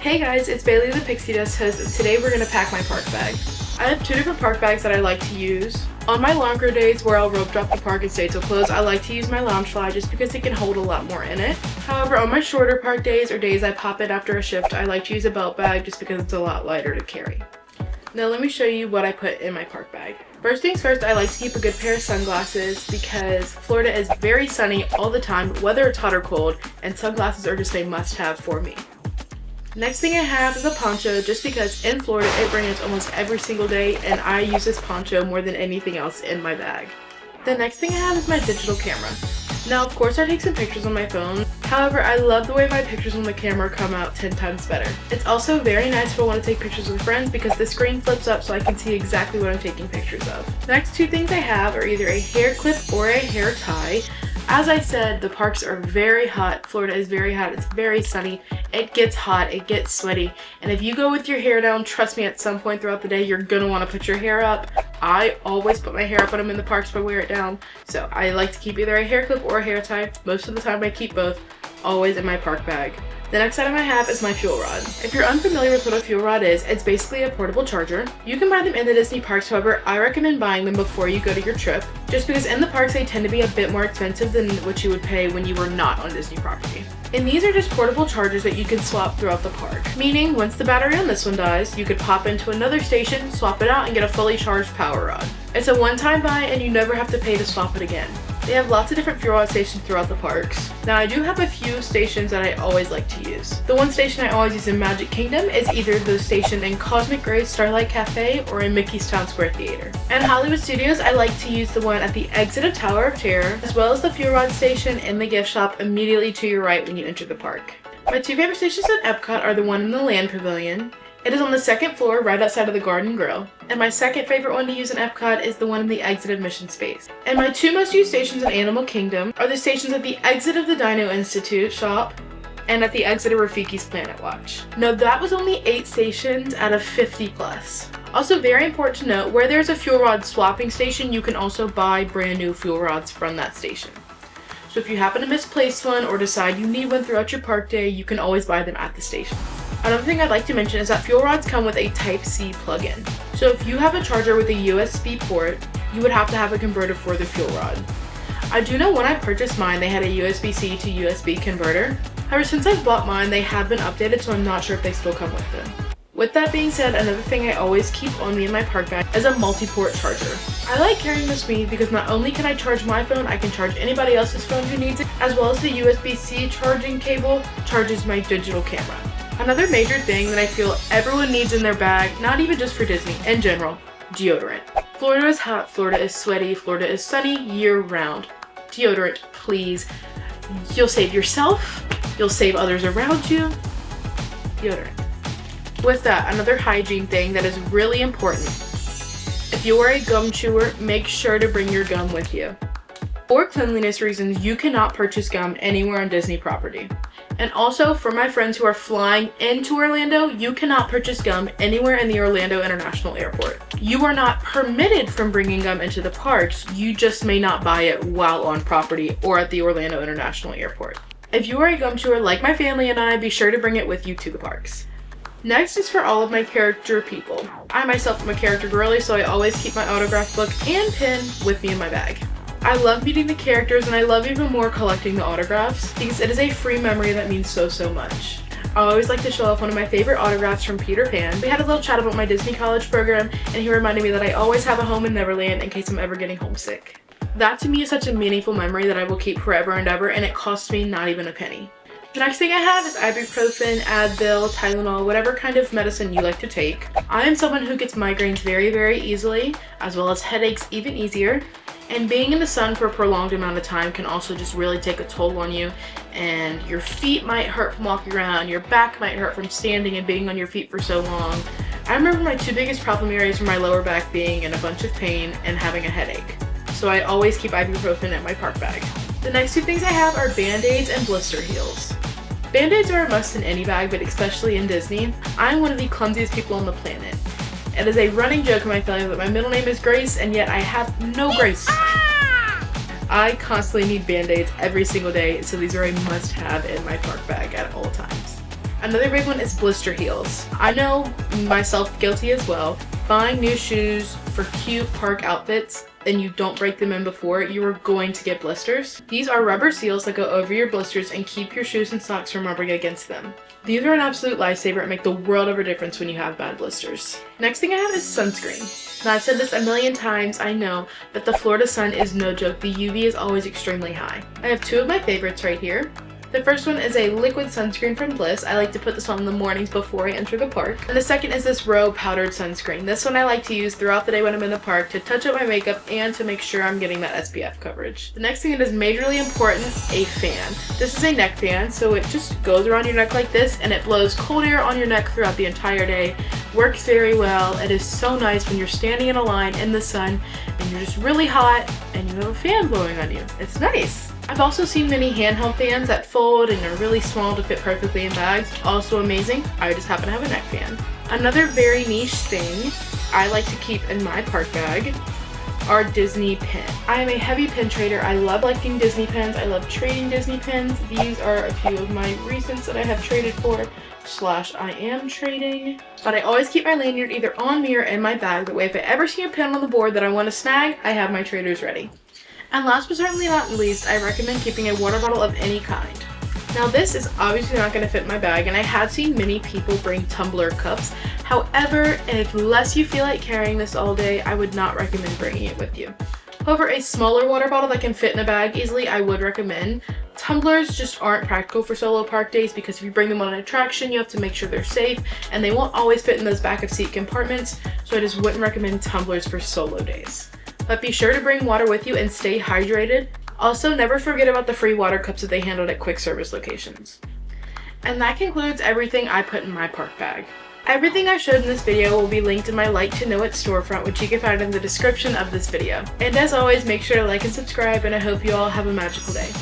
Hey guys, it's Bailey the Pixie Dust Host, and today we're going to pack my park bag. I have two different park bags that I like to use. On my longer days where I'll rope drop the park and stay till close, I like to use my Loungefly just because it can hold a lot more in it. However, on my shorter park days or days I pop in after a shift, I like to use a belt bag just because it's a lot lighter to carry. Now let me show you what I put in my park bag. First things first, I like to keep a good pair of sunglasses because Florida is very sunny all the time, whether it's hot or cold, and sunglasses are just a must-have for me. Next thing I have is a poncho just because in Florida it rains almost every single day and I use this poncho more than anything else in my bag. The next thing I have is my digital camera. Now of course I take some pictures on my phone, however I love the way my pictures on the camera come out 10 times better. It's also very nice if I want to take pictures with friends because the screen flips up so I can see exactly what I'm taking pictures of. The next two things I have are either a hair clip or a hair tie. As I said, the parks are very hot. Florida is very hot. It's very sunny. It gets hot. It gets sweaty. And if you go with your hair down, trust me, at some point throughout the day, you're gonna want to put your hair up. I always put my hair up when I'm in the parks, but wear it down. So I like to keep either a hair clip or a hair tie. Most of the time I keep both, always in my park bag. The next item I have is my fuel rod. If you're unfamiliar with what a fuel rod is, it's basically a portable charger. You can buy them in the Disney parks, however, I recommend buying them before you go to your trip, just because in the parks they tend to be a bit more expensive than what you would pay when you were not on Disney property. And these are just portable chargers that you can swap throughout the park. Meaning, once the battery on this one dies, you could pop into another station, swap it out, and get a fully charged power rod. It's a one-time buy and you never have to pay to swap it again. They have lots of different fuel rod stations throughout the parks. Now I do have a few stations that I always like to use. The one station I always use in Magic Kingdom is either the station in Cosmic Gray's Starlight Cafe or in Mickey's Town Square Theater. And Hollywood Studios, I like to use the one at the exit of Tower of Terror, as well as the fuel rod station in the gift shop immediately to your right when you enter the park. My two favorite stations at Epcot are the one in the Land Pavilion. It is on the second floor right outside of the Garden Grill. And my second favorite one to use in Epcot is the one in the exit admission space. And my two most used stations in Animal Kingdom are the stations at the exit of the Dino Institute shop and at the exit of Rafiki's Planet Watch. Now that was only 8 stations out of 50 plus. Also very important to note, where there's a fuel rod swapping station, you can also buy brand new fuel rods from that station. So if you happen to misplace one or decide you need one throughout your park day, you can always buy them at the station. Another thing I'd like to mention is that fuel rods come with a Type-C plug-in. So if you have a charger with a USB port, you would have to have a converter for the fuel rod. I do know when I purchased mine, they had a USB-C to USB converter. However, since I've bought mine, they have been updated, so I'm not sure if they still come with them. With that being said, another thing I always keep on me in my park bag is a multi-port charger. I like carrying this with me because not only can I charge my phone, I can charge anybody else's phone who needs it, as well as the USB-C charging cable charges my digital camera. Another major thing that I feel everyone needs in their bag, not even just for Disney, in general, deodorant. Florida is hot, Florida is sweaty, Florida is sunny year-round. Deodorant, please. You'll save yourself, you'll save others around you. Deodorant. With that, another hygiene thing that is really important. If you are a gum chewer, make sure to bring your gum with you. For cleanliness reasons, you cannot purchase gum anywhere on Disney property. And also, for my friends who are flying into Orlando, you cannot purchase gum anywhere in the Orlando International Airport. You are not permitted from bringing gum into the parks, you just may not buy it while on property or at the Orlando International Airport. If you are a gum chewer like my family and I, be sure to bring it with you to the parks. Next is for all of my character people. I myself am a character girly, so I always keep my autograph book and pen with me in my bag. I love meeting the characters and I love even more collecting the autographs because it is a free memory that means so much. I always like to show off one of my favorite autographs from Peter Pan. We had a little chat about my Disney College program and he reminded me that I always have a home in Neverland in case I'm ever getting homesick. That to me is such a meaningful memory that I will keep forever and ever, and it costs me not even a penny. The next thing I have is ibuprofen, Advil, Tylenol, whatever kind of medicine you like to take. I am someone who gets migraines very easily, as well as headaches even easier. And being in the sun for a prolonged amount of time can also just really take a toll on you, and your feet might hurt from walking around, your back might hurt from standing and being on your feet for so long. I remember my two biggest problem areas were my lower back being in a bunch of pain and having a headache. So I always keep ibuprofen in my park bag. The next two things I have are Band-Aids and blister heals. Band-Aids are a must in any bag, but especially in Disney. I'm one of the clumsiest people on the planet. It is a running joke in my family that my middle name is Grace, and yet I have no grace. I constantly need Band-Aids every single day, so these are a must-have in my park bag at all times. Another big one is blister heels. I know myself guilty as well. Buying new shoes for cute park outfits and you don't break them in before, you are going to get blisters. These are rubber seals that go over your blisters and keep your shoes and socks from rubbing against them. These are an absolute lifesaver and make the world of a difference when you have bad blisters. Next thing I have is sunscreen. Now I've said this a million times, I know, but the Florida sun is no joke. The UV is always extremely high. I have two of my favorites right here. The first one is a liquid sunscreen from Bliss. I like to put this on in the mornings before I enter the park. And the second is this Row powdered sunscreen. This one I like to use throughout the day when I'm in the park to touch up my makeup and to make sure I'm getting that SPF coverage. The next thing that is majorly important, a fan. This is a neck fan, so it just goes around your neck like this and it blows cold air on your neck throughout the entire day. Works very well. It is so nice when you're standing in a line in the sun and you're just really hot and you have a fan blowing on you. It's nice. I've also seen many handheld fans that fold and are really small to fit perfectly in bags. Also amazing. I just happen to have a neck fan. Another very niche thing I like to keep in my park bag are Disney pins. I am a heavy pin trader. I love collecting Disney pins. I love trading Disney pins. These are a few of my recents that I have traded for / I am trading. But I always keep my lanyard either on me or in my bag. That way if I ever see a pin on the board that I want to snag, I have my traders ready. And last but certainly not least, I recommend keeping a water bottle of any kind. Now this is obviously not going to fit in my bag, and I have seen many people bring tumbler cups. However, unless you feel like carrying this all day, I would not recommend bringing it with you. However, a smaller water bottle that can fit in a bag easily, I would recommend. Tumblers just aren't practical for solo park days because if you bring them on an attraction, you have to make sure they're safe, and they won't always fit in those back of seat compartments, so I just wouldn't recommend tumblers for solo days. But be sure to bring water with you and stay hydrated. Also, never forget about the free water cups that they handled at quick service locations. And that concludes everything I put in my park bag. Everything I showed in this video will be linked in my Like to Know It storefront, which you can find in the description of this video. And as always, make sure to like and subscribe, and I hope you all have a magical day.